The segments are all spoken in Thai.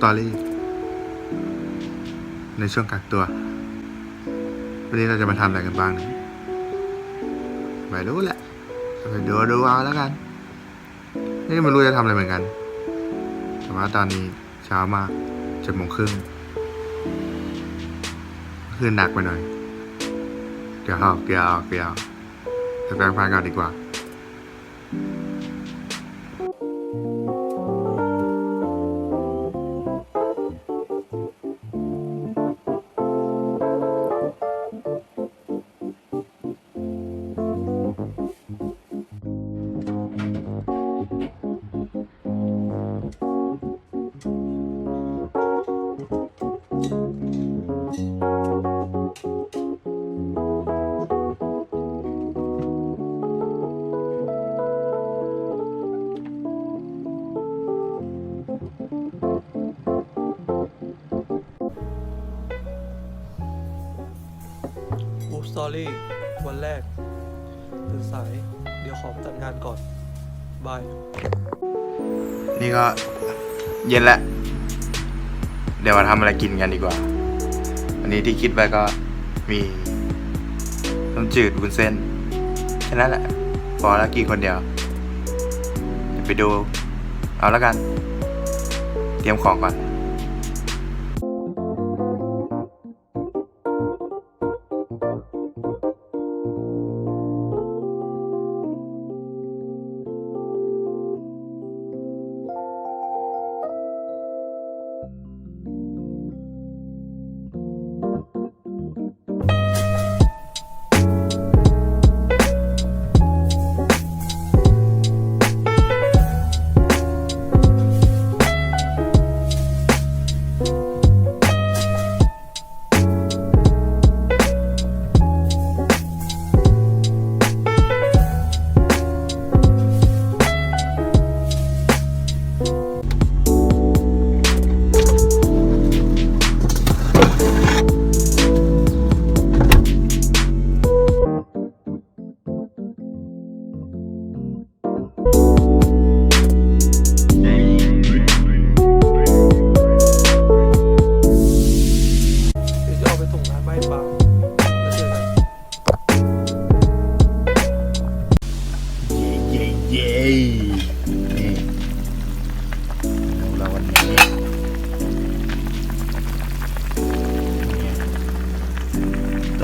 ตอรี่ในช่วงกักตัววันนี้เราจะมาทำอะไรกันบ้างเนี่ยไม่รู้แหละไปดูเอาแล้วกันนี่ไม่รู้จะทำอะไรเหมือนกันแต่ว่าตอนนี้เช้ามาก7:30คืนหนักไปหน่อยเดี๋ยวไปแปรงฟันก่อนดีกว่าสตอรี่วันแรกตื่นสายเดี๋ยวขอจัดงานก่อนบายนี่ก็เย็นแล้วเดี๋ยวมาทำอะไรกินกันดีกว่าวันนี้ที่คิดไว้ก็มีต้มจืดวุ้นเส้นแค่นั้นแหละพอแล้วกินคนเดียวเดี๋ยวไปดูเอาแล้วกันเตรียมของก่อน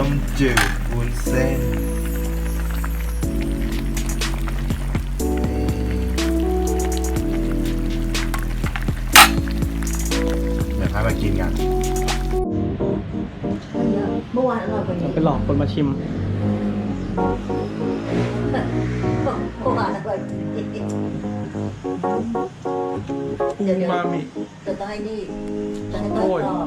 ต้มจืดวุ้นเส้นเดี๋ยวพามากินกันเมื่อวานอร่อยกว่านี้ไปหลอกคนมาชิมเมื่อวานอร่อยเดี๋ยวมามิจะต้องให้นี่จะให้ต้อยต่อ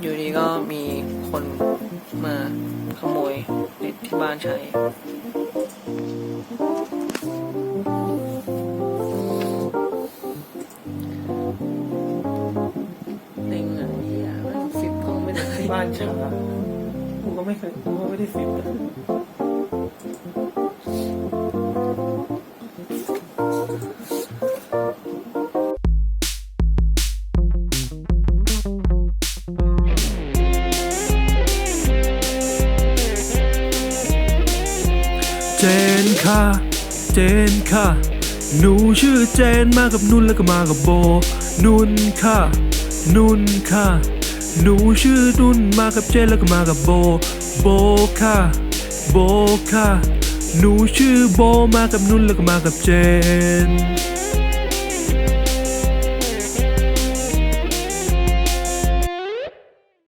อยู่ดีก็มีคนมาขโมยเน็ตที่บ้านใช้เต็งอ่ะเนี่ยฟิปก็ไม่ได้บ้านช้ากูก็ไม่ได้ฟิปเจนค่ะหนูชื่อเจนมากับนุ่นแล้วก็มากับโบนุ่นค่ะหนูชื่อนุ่นมากับเจนแล้วก็มากับโบค่ะหนูชื่อโบมากับนุ่นแล้วก็มากับเจน